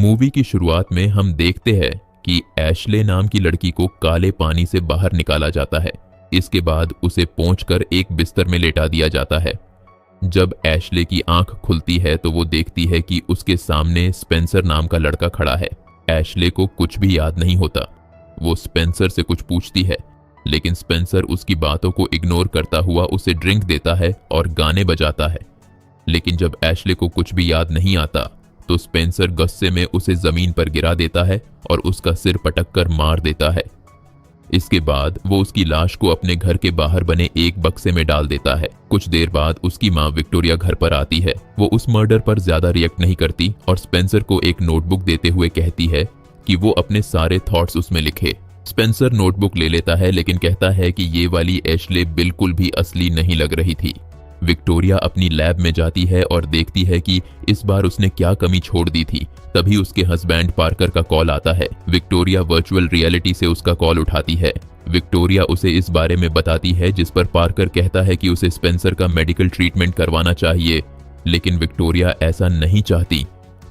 Movie की शुरुआत में हम देखते हैं कि एशले नाम की लड़की को काले पानी से बाहर निकाला जाता है। इसके बाद उसे पोंछकर एक बिस्तर में लेटा दिया जाता है। जब एशले की आंख खुलती है तो वो देखती है कि उसके सामने स्पेंसर नाम का लड़का खड़ा है। एशले को कुछ भी याद नहीं होता। वो स्पेंसर से कुछ पूछती है, लेकिन स्पेंसर उसकी बातों को इग्नोर करता हुआ उसे ड्रिंक देता है और गाने बजाता है। लेकिन जब एशले को कुछ भी याद नहीं आता तो स्पेंसर गुस्से में उसे जमीन पर गिरा देता है और उसका सिर पटक कर मार देता है। इसके बाद वो उसकी लाश को अपने घर के बाहर बने एक बक्से में डाल देता है। कुछ देर बाद उसकी माँ विक्टोरिया घर पर आती है। वो उस मर्डर पर ज्यादा रिएक्ट नहीं करती और स्पेंसर को एक नोटबुक देते हुए कहती है कि वो अपने सारे थॉट्स उसमें लिखे। स्पेंसर नोटबुक ले लेता है, लेकिन कहता है कि ये वाली एशले बिल्कुल भी असली नहीं लग रही थी। विक्टोरिया अपनी लैब में जाती है और देखती है कि इस बार उसने क्या कमी छोड़ दी थी। तभी उसके हस्बैंड पार्कर का कॉल आता है। विक्टोरिया वर्चुअल रियलिटी से उसका कॉल उठाती है। विक्टोरिया उसे इस बारे में बताती है, जिस पर पार्कर कहता है कि उसे स्पेंसर का मेडिकल ट्रीटमेंट करवाना चाहिए, लेकिन विक्टोरिया ऐसा नहीं चाहती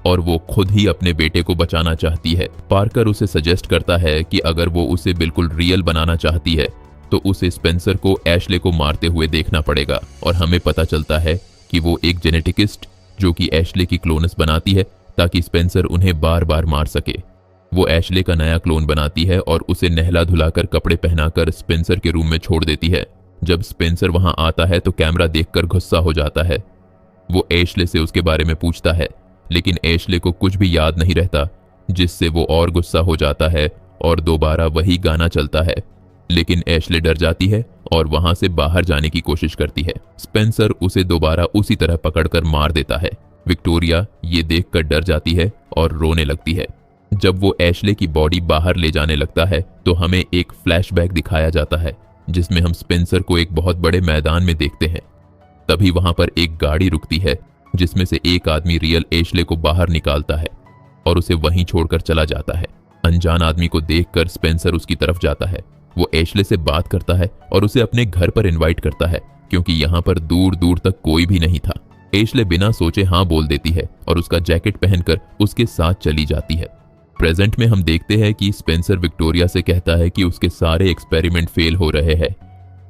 और वो खुद ही अपने बेटे को बचाना चाहती है। पार्कर उसे सजेस्ट करता है कि अगर वो उसे बिल्कुल रियल बनाना चाहती है तो उसे स्पेंसर को एशले को मारते हुए देखना पड़ेगा। और हमें पता चलता है कि वो एक जेनेटिकिस्ट जो कि एशले की क्लोनस बनाती है ताकि स्पेंसर उन्हें बार बार मार सके। वो एशले का नया क्लोन बनाती है और उसे नहला धुलाकर कपड़े पहनाकर स्पेंसर के रूम में छोड़ देती है। जब स्पेंसर वहां आता है तो कैमरा देखकर गुस्सा हो जाता है। वो एशले से उसके बारे में पूछता है, लेकिन एशले को कुछ भी याद नहीं रहता, जिससे वो और गुस्सा हो जाता है और दोबारा वही गाना चलता है। लेकिन एशले डर जाती है और वहां से बाहर जाने की कोशिश करती है। स्पेंसर उसे दोबारा उसी तरह पकड़कर मार देता है। विक्टोरिया ये देखकर डर जाती है और रोने लगती है। जब वो एशले की बॉडी बाहर ले जाने लगता है तो हमें एक फ्लैशबैक दिखाया जाता है, जिसमें हम स्पेंसर को एक बहुत बड़े मैदान में देखते हैं। तभी वहां पर एक गाड़ी रुकती है, जिसमें से एक आदमी रियल एशले को बाहर निकालता है और उसे वहीं छोड़कर चला जाता है। अनजान आदमी को देखकर स्पेंसर उसकी तरफ जाता है। वो एशले से बात करता है और उसे अपने घर पर इनवाइट करता है, क्योंकि यहाँ पर दूर दूर तक कोई भी नहीं था। एशले बिना सोचे हाँ बोल देती है और उसका जैकेट पहनकर उसके साथ चली जाती है। प्रेजेंट में हम देखते हैं कि स्पेंसर विक्टोरिया से कहता है कि उसके सारे एक्सपेरिमेंट फेल हो रहे हैं,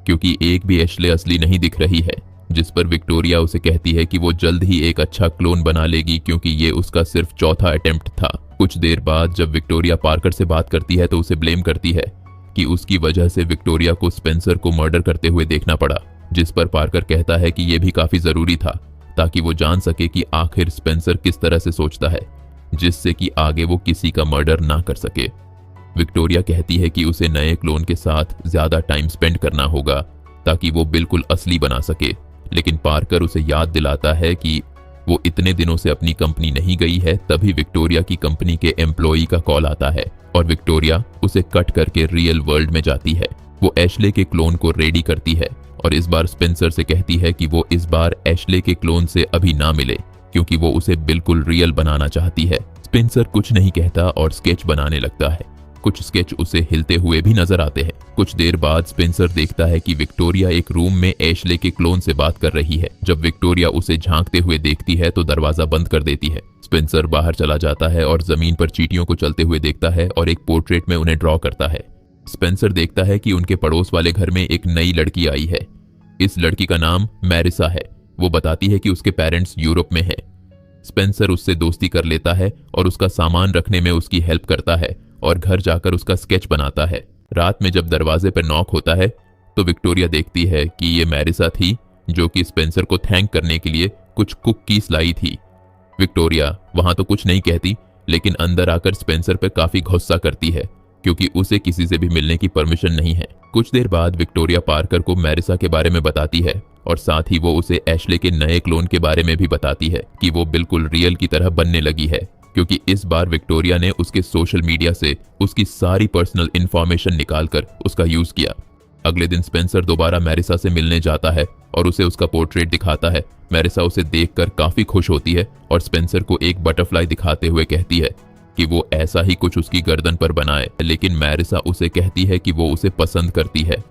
क्योंकि एक भी एशले असली नहीं दिख रही है। जिस पर विक्टोरिया उसे कहती है कि वो जल्द ही एक अच्छा क्लोन बना लेगी, क्योंकि ये उसका सिर्फ चौथा अटेम्प्ट था। कुछ देर बाद जब विक्टोरिया पार्कर से बात करती है तो उसे ब्लेम करती है कि उसकी वजह से विक्टोरिया को स्पेंसर को मर्डर करते हुए देखना पड़ा। जिस पर पार्कर कहता है कि यह भी काफी जरूरी था, ताकि वो जान सके कि आखिर स्पेंसर किस तरह से सोचता है, जिससे कि आगे वो किसी का मर्डर ना कर सके। विक्टोरिया कहती है कि उसे नए क्लोन के साथ ज्यादा टाइम स्पेंड करना होगा ताकि वो बिल्कुल असली बना सके। लेकिन पार्कर उसे याद दिलाता है कि वो इतने दिनों से अपनी कंपनी नहीं गई है। तभी विक्टोरिया की कंपनी के एम्प्लॉई का कॉल आता है और विक्टोरिया उसे कट करके रियल वर्ल्ड में जाती है। वो एशले के क्लोन को रेडी करती है और इस बार स्पेंसर से कहती है कि वो इस बार एशले के क्लोन से अभी ना मिले, क्योंकि वो उसे बिल्कुल रियल बनाना चाहती है। स्पेंसर कुछ नहीं कहता और स्केच बनाने लगता है। कुछ स्केच उसे हिलते हुए भी नजर आते हैं। कुछ देर बाद स्पेंसर देखता है कि विक्टोरिया एक रूम में एशले के क्लोन से बात कर रही है। जब विक्टोरिया उसे झांकते हुए देखती है तो दरवाजा बंद कर देती है। स्पेंसर बाहर चला जाता है और जमीन पर चींटियों को चलते हुए देखता है और एक पोर्ट्रेट में उन्हें ड्रॉ करता है। स्पेंसर देखता है कि उनके पड़ोस वाले घर में एक नई लड़की आई है। इस लड़की का नाम मैरिसा है। वो बताती है कि उसके पेरेंट्स यूरोप में हैं। स्पेंसर उससे दोस्ती कर लेता है और उसका सामान रखने में उसकी हेल्प करता है और घर जाकर उसका स्केच बनाता है। रात में जब दरवाजे पर नॉक होता है तो विक्टोरिया देखती है कि ये मैरिसा थी, जो कि स्पेंसर को थैंक करने के लिए कुछ कुकीज लाई थी। विक्टोरिया वहां तो कुछ नहीं कहती, लेकिन अंदर आकर स्पेंसर पर काफी गुस्सा करती है, क्योंकि उसे किसी से भी मिलने की परमिशन नहीं है। कुछ देर बाद विक्टोरिया पार्कर को मैरिसा के बारे में बताती है और साथ ही वो उसे एशले के नए क्लोन के बारे में भी बताती है कि वो बिल्कुल रियल की तरह बनने लगी है, क्योंकि इस बार विक्टोरिया ने उसके सोशल मीडिया से उसकी सारी पर्सनल इंफॉर्मेशन निकालकर उसका यूज किया। अगले दिन स्पेंसर दोबारा मैरिसा से मिलने जाता है और उसे उसका पोर्ट्रेट दिखाता है। मैरिसा उसे देखकर काफी खुश होती है और स्पेंसर को एक बटरफ्लाई दिखाते हुए कहती है कि वो ऐसा ही कुछ उसकी गर्दन पर बनाए, लेकिन मैरिसा उसे कहती है कि वो उसे पसंद करती है।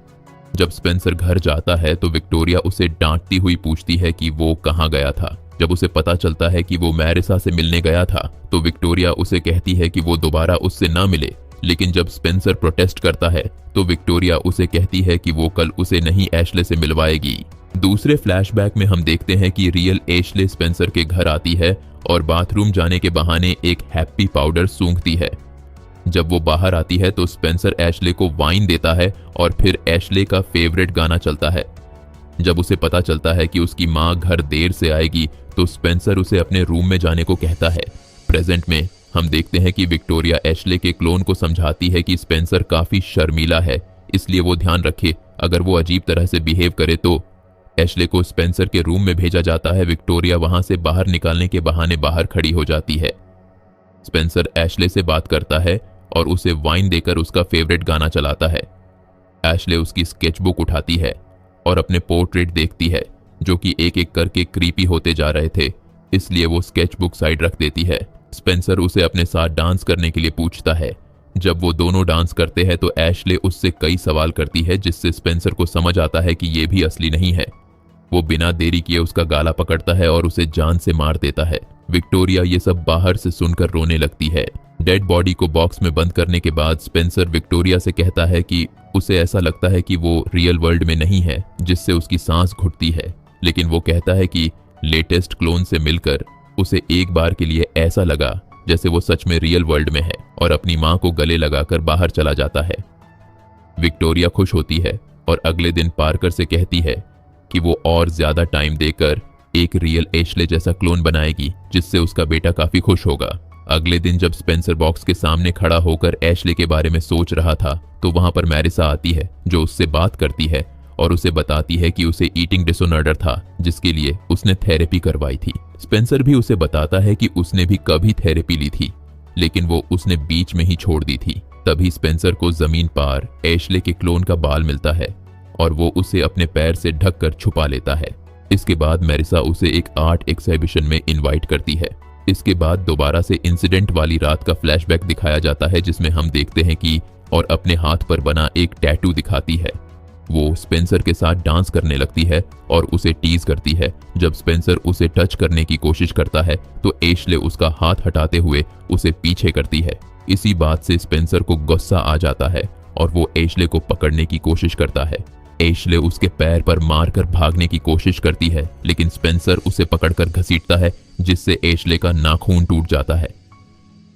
जब स्पेंसर घर जाता है तो विक्टोरिया उसे डांटती हुई पूछती है कि वो कहाँ गया था। जब उसे पता चलता है कि वो मैरिसा से मिलने गया था तो विक्टोरिया उसे कहती है कि वो दोबारा उससे ना मिले, लेकिन जब स्पेंसर प्रोटेस्ट करता है तो विक्टोरिया उसे कहती है कि वो कल उसे नहीं एशले से मिलवाएगी। दूसरे फ्लैशबैक में हम देखते हैं कि रियल एशले स्पेंसर के घर आती है और बाथरूम जाने के बहाने एक हैप्पी पाउडर सूंघती है। जब वो बाहर आती है तो स्पेंसर एशले को वाइन देता है और फिर एशले का फेवरेट गाना चलता है। जब उसे पता चलता है कि उसकी माँ घर देर से आएगी तो स्पेंसर उसे अपने रूम में जाने को कहता है। प्रेजेंट में हम देखते हैं कि विक्टोरिया एशले के क्लोन को समझाती है कि स्पेंसर काफी शर्मीला है, इसलिए वो ध्यान रखे, अगर वो अजीब तरह से बिहेव करे तो। एशले को स्पेंसर के रूम में भेजा जाता है। विक्टोरिया वहां से बाहर निकालने के बहाने बाहर खड़ी हो जाती है। स्पेंसर एशले से बात करता है और उसे वाइन देकर उसका फेवरेट गाना चलाता है। एशले उसकी स्केचबुक उठाती है और अपने पोर्ट्रेट देखती है जो कि एक एक करके क्रीपी होते जा रहे थे, इसलिए वो स्केचबुक साइड रख देती है। स्पेंसर उसे अपने साथ डांस करने के लिए पूछता है। जब वो दोनों डांस करते हैं तो एशले उससे कई सवाल करती है, जिससे स्पेंसर को समझ आता है कि ये भी असली नहीं है। वो बिना देरी किए उसका गाला पकड़ता है और उसे जान से मार देता है। विक्टोरिया ये सब बाहर से सुनकर रोने लगती है। डेड बॉडी को बॉक्स में बंद करने के बाद स्पेंसर विक्टोरिया से कहता है कि उसे ऐसा लगता है कि वो रियल वर्ल्ड में नहीं है, जिससे उसकी सांस घुटती है। लेकिन वो कहता है कि लेटेस्ट क्लोन से मिलकर उसे एक बार के लिए ऐसा लगा जैसे वो सच में रियल वर्ल्ड में है, और अपनी मां को गले लगाकर बाहर चला जाता है। विक्टोरिया खुश होती है और अगले दिन पार्कर से कहती है कि वो और ज्यादा टाइम देकर एक रियल एशले जैसा क्लोन बनाएगी, जिससे उसका बेटा काफी खुश होगा। अगले दिन जब स्पेंसर बॉक्स के सामने खड़ा होकर एशले के बारे में सोच रहा था तो वहां पर मैरिसा आती है, जो उससे बात करती है और उसे बताती है कि उसे ईटिंग डिसऑर्डर था, जिसके लिए उसने थेरेपी करवाई थी। स्पेंसर भी उसे बताता है कि उसने भी कभी थेरेपी ली थी, लेकिन वो उसने बीच में ही छोड़ दी थी। तभी स्पेंसर को जमीन पार एशले के क्लोन का बाल मिलता है और वो उसे अपने पैर से ढककर छुपा लेता है। इसके बाद मैरिसा उसे एक आर्ट एग्जीबिशन में इनवाइट करती है। इसके बाद दोबारा से इंसिडेंट वाली रात का फ्लैशबैक दिखाया जाता है, जिसमें हम देखते हैं कि और अपने हाथ पर बना एक टैटू दिखाती है। वो स्पेंसर के साथ डांस करने लगती है और उसे टीज करती है। जब स्पेंसर उसे टच करने की कोशिश करता है तो एशले उसका हाथ हटाते हुए उसे पीछे करती है। इसी बात से स्पेंसर को गुस्सा आ जाता है और वो एशले को पकड़ने की कोशिश करता है। एशले उसके पैर पर मारकर भागने की कोशिश करती है, लेकिन स्पेंसर उसे पकड़कर घसीटता है, जिससे एशले का नाखून टूट जाता है।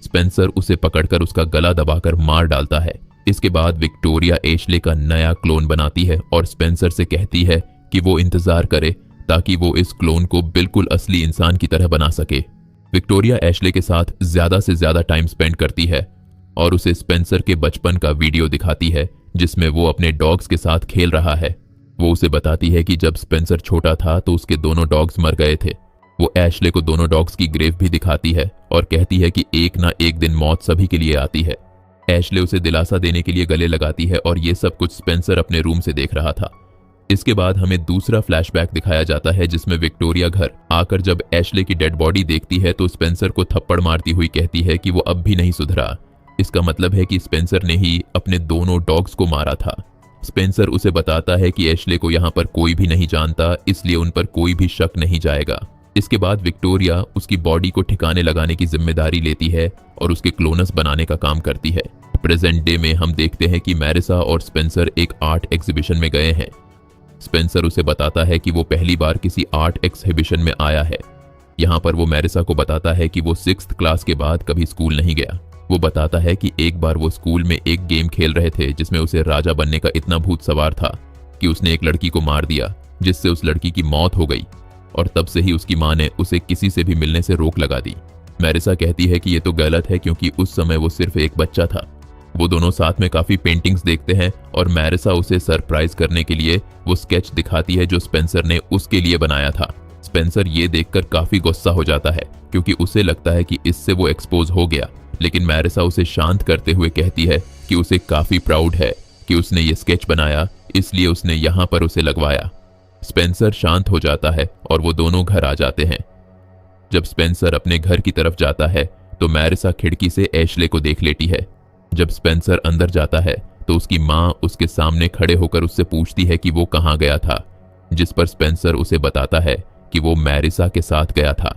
स्पेंसर उसे पकड़कर उसका गला दबाकर मार डालता है। इसके बाद विक्टोरिया एशले का नया क्लोन बनाती है और स्पेंसर से कहती है कि वो इंतजार करे ताकि वो इस क्लोन को बिल्कुल असली इंसान की तरह बना सके। विक्टोरिया एशले के साथ ज्यादा से ज्यादा टाइम स्पेंड करती है और उसे स्पेंसर के बचपन का वीडियो दिखाती है, जिसमें वो अपने डॉग्स के साथ खेल रहा है। वो उसे बताती है कि जब स्पेंसर छोटा था तो उसके दोनों डॉग्स मर गए थे। वो एशले को दोनों डॉग्स की ग्रेव भी दिखाती है और कहती है कि एक ना एक दिन मौत सभी के लिए आती है। एशले उसे दिलासा देने के लिए गले लगाती है और ये सब कुछ स्पेंसर अपने रूम से देख रहा था। इसके बाद हमें दूसरा फ्लैशबैक दिखाया जाता है, जिसमें विक्टोरिया घर आकर जब एशले की डेड बॉडी देखती है तो स्पेंसर को थप्पड़ मारती हुई कहती है कि वो अब भी नहीं सुधरा। इसका मतलब है कि स्पेंसर ने ही अपने दोनों डॉग्स को मारा था। स्पेंसर उसे बताता है कि एशले को यहाँ पर कोई भी नहीं जानता, इसलिए उन पर कोई भी शक नहीं जाएगा। इसके बाद विक्टोरिया उसकी बॉडी को ठिकाने लगाने की जिम्मेदारी लेती है और उसके क्लोनस बनाने का काम करती है। प्रेजेंट डे में हम देखते हैं कि मैरिसा और स्पेंसर एक आर्ट एग्जीबिशन में गए हैं। स्पेंसर उसे बताता है कि वो पहली बार किसी आर्ट एग्जीबिशन में आया है। यहाँ पर वो मैरिसा को बताता है कि वो 6th क्लास के बाद कभी स्कूल नहीं गया। वो बताता है कि एक बार वो स्कूल में एक गेम खेल रहे थे जिसमें उसे राजा बनने का इतना भूत सवार था कि उसने एक लड़की को मार दिया, जिससे उस लड़की की मौत हो गई, और तब से ही उसकी मां ने उसे किसी से भी मिलने से रोक लगा दी। मैरिसा कहती है कि ये तो गलत है क्योंकि उस समय वो सिर्फ एक बच्चा था। वो दोनों साथ में काफी पेंटिंग्स देखते हैं और मैरिसा उसे सरप्राइज करने के लिए वो स्केच दिखाती है जो स्पेंसर ने उसके लिए बनाया था। स्पेंसर ये देखकर काफी गुस्सा हो जाता है क्योंकि उसे लगता है कि इससे वो एक्सपोज हो गया, लेकिन मैरिसा उसे शांत करते हुए कहती है कि उसे काफी प्राउड है कि उसने ये स्केच बनाया, इसलिए उसने यहाँ पर उसे लगवाया। स्पेंसर शांत हो जाता है और वो दोनों घर आ जाते हैं। जब स्पेंसर अपने घर की तरफ जाता है तो मैरिसा खिड़की से एशले को देख लेती है। जब स्पेंसर अंदर जाता है तो उसकी मां उसके सामने खड़े होकर उससे पूछती है कि वो कहां गया था, जिस पर स्पेंसर उसे बताता है कि वो मैरिसा के साथ गया था।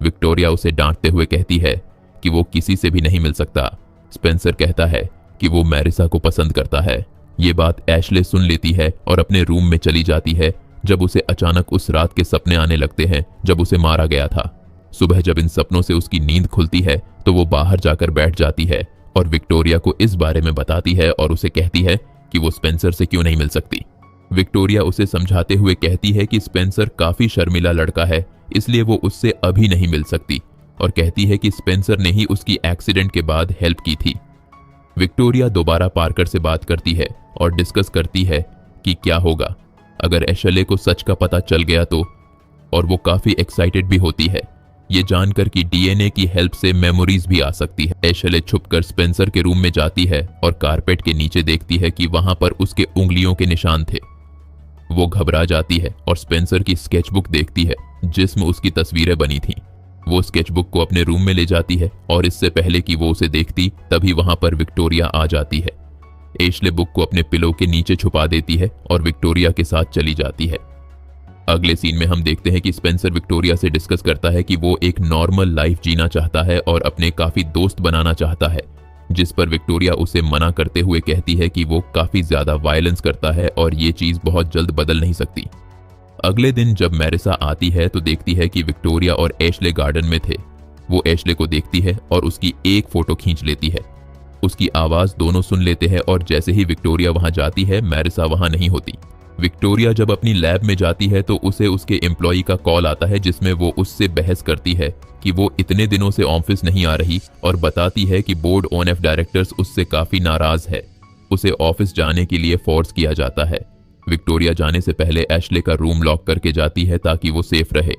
विक्टोरिया उसे डांटते हुए कहती है कि वो किसी से भी नहीं मिल सकता। स्पेंसर कहता है कि वो मैरिसा को पसंद करता है। ये बात एशले सुन लेती है और अपने रूम में चली जाती है जब उसे अचानक उस रात के सपने आने लगते हैं जब उसे मारा गया था। सुबह जब इन सपनों से उसकी नींद खुलती है तो वो बाहर जाकर बैठ जाती है और विक्टोरिया को इस बारे में बताती है और उसे कहती है कि वो स्पेंसर से क्यों नहीं मिल सकती। विक्टोरिया उसे समझाते हुए कहती है कि स्पेंसर काफी शर्मीला लड़का है, इसलिए वो उससे अभी नहीं मिल सकती, और कहती है कि स्पेंसर ने ही उसकी एक्सीडेंट के बाद हेल्प की थी। विक्टोरिया दोबारा पार्कर से बात करती है और डिस्कस करती है कि क्या होगा अगर एशले को सच का पता चल गया तो, और वो काफी एक्साइटेड भी होती है ये जानकर कि डीएनए की हेल्प से मेमोरीज भी आ सकती है। एशले छुपकर स्पेंसर के रूम में जाती है और कारपेट के नीचे देखती है कि वहां पर उसके उंगलियों के निशान थे। वो घबरा जाती है और स्पेंसर की स्केचबुक देखती है जिसमें उसकी तस्वीरें बनी थीं। वो स्केचबुक को अपने रूम में ले जाती है और इससे पहले कि वो उसे देखती तभी वहां पर विक्टोरिया आ जाती है। एशले बुक को अपने पिलो के नीचे छुपा देती है और विक्टोरिया के साथ चली जाती है। अगले सीन में हम देखते हैं कि स्पेंसर विक्टोरिया से डिस्कस करता है कि वो एक नॉर्मल लाइफ जीना चाहता है और अपने काफी दोस्त बनाना चाहता है, जिस पर विक्टोरिया उसे मना करते हुए कहती है कि वो काफी ज्यादा वायलेंस करता है और ये चीज बहुत जल्द बदल नहीं सकती। अगले दिन जब मैरिसा आती है तो देखती है कि विक्टोरिया और एशले गार्डन में थे। वो एशले को देखती है और उसकी एक फोटो खींच लेती है। उसकी आवाज दोनों सुन लेते हैं और जैसे ही विक्टोरिया वहां जाती है मैरिसा वहां नहीं होती। विक्टोरिया जब अपनी लैब में जाती है तो उसे उसके एम्प्लॉई का कॉल आता है जिसमें वो उससे बहस करती है कि वो इतने दिनों से ऑफिस नहीं आ रही और बताती है कि बोर्ड ऑफ डायरेक्टर्स उससे काफी नाराज है। उसे ऑफिस जाने के लिए फोर्स किया जाता है। विक्टोरिया जाने से पहले एशले का रूम लॉक करके जाती है ताकि वो सेफ रहे।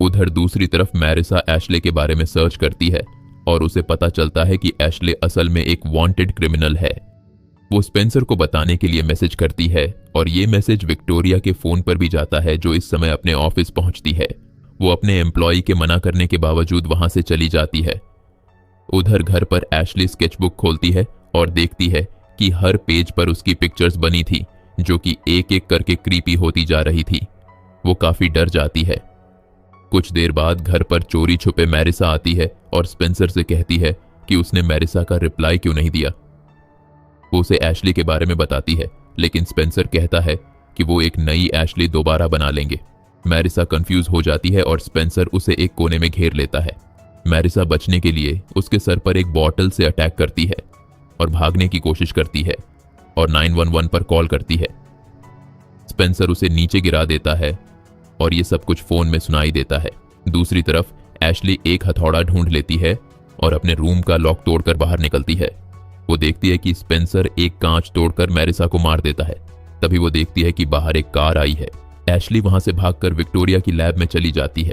उधर दूसरी तरफ मैरिसा एशले के बारे में सर्च करती है और उसे पता चलता है कि एशले असल में एक वांटेड क्रिमिनल है। वो स्पेंसर को बताने के लिए मैसेज करती है और ये मैसेज विक्टोरिया के फोन पर भी जाता है जो इस समय अपने ऑफिस पहुंचती है। वो अपने एम्प्लॉय के मना करने के बावजूद वहां से चली जाती है। उधर घर पर एशली स्केचबुक खोलती है और देखती है कि हर पेज पर उसकी पिक्चर्स बनी थी जो कि एक एक करके क्रीपी होती जा रही थी। वो काफी डर जाती है। कुछ देर बाद घर पर चोरी छुपे मैरिसा आती है और स्पेंसर से कहती है कि उसने मैरिसा का रिप्लाई क्यों नहीं दिया। वो उसे एशली के बारे में बताती है लेकिन स्पेंसर कहता है कि वो एक नई एशली दोबारा बना लेंगे। मैरिसा कंफ्यूज हो जाती है और स्पेंसर उसे एक कोने में घेर लेता है। मैरिसा बचने के लिए उसके सर पर एक बॉटल से अटैक करती है और भागने की कोशिश करती है और 911 पर कॉल करती है। स्पेंसर उसे नीचे गिरा देता है और ये सब कुछ फोन में सुनाई देता है। दूसरी तरफ एशली एक हथौड़ा ढूंढ लेती है और अपने रूम का लॉक तोड़कर बाहर निकलती है। वो देखती है कि स्पेंसर एक कांच तोड़कर मैरिसा को मार देता है। तभी वो देखती है कि बाहर एक कार आई है। एशली वहां से भागकर विक्टोरिया की लैब में चली जाती है।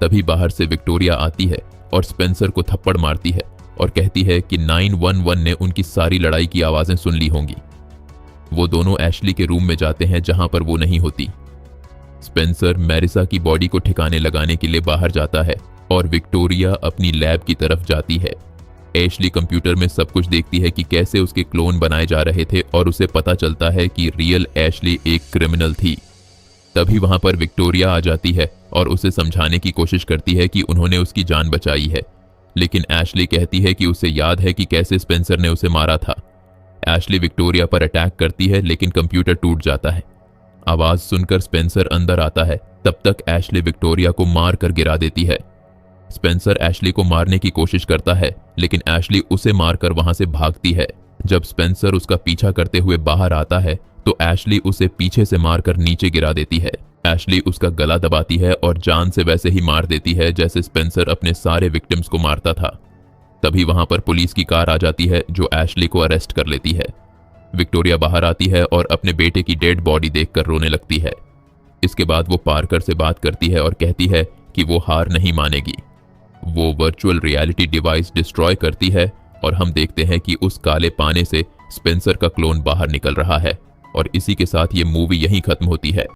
तभी बाहर से विक्टोरिया आती है और स्पेंसर को थप्पड़ मारती है और कहती है कि 911 ने उनकी सारी लड़ाई की आवाजें सुन ली होंगी। वो दोनों एशली के रूम में जाते हैं जहां पर वो नहीं होती। स्पेंसर मैरिसा की बॉडी को ठिकाने लगाने के लिए बाहर जाता है और विक्टोरिया अपनी लैब की तरफ जाती है। एशली कंप्यूटर में सब कुछ देखती है कि कैसे उसके क्लोन बनाए जा रहे थे और उसे पता चलता है कि रियल एशली एक क्रिमिनल थी। तभी वहां पर विक्टोरिया आ जाती है और उसे समझाने की कोशिश करती है कि उन्होंने उसकी जान बचाई है, लेकिन एशली कहती है कि उसे याद है कि कैसे स्पेंसर ने उसे मारा था। एशली विक्टोरिया पर अटैक करती है लेकिन कंप्यूटर टूट जाता है। आवाज सुनकर स्पेंसर अंदर आता है। तब तक एशली विक्टोरिया को मार कर गिरा देती है। स्पेंसर एशली को मारने की कोशिश करता है लेकिन एशली उसे मारकर वहां से भागती है। जब स्पेंसर उसका पीछा करते हुए बाहर आता है तो एशली उसे पीछे से मारकर नीचे गिरा देती है। एशली उसका गला दबाती है और जान से वैसे ही मार देती है जैसे स्पेंसर अपने सारे विक्टिम्स को मारता था। तभी वहां पर पुलिस की कार आ जाती है जो एशली को अरेस्ट कर लेती है। विक्टोरिया बाहर आती है और अपने बेटे की डेड बॉडी देखकर रोने लगती है। इसके बाद वो पार्कर से बात करती है और कहती है कि वो हार नहीं मानेगी। वो वर्चुअल रियलिटी डिवाइस डिस्ट्रॉय करती है और हम देखते हैं कि उस काले पाने से स्पेंसर का क्लोन बाहर निकल रहा है। और इसी के साथ ये मूवी यहीं खत्म होती है।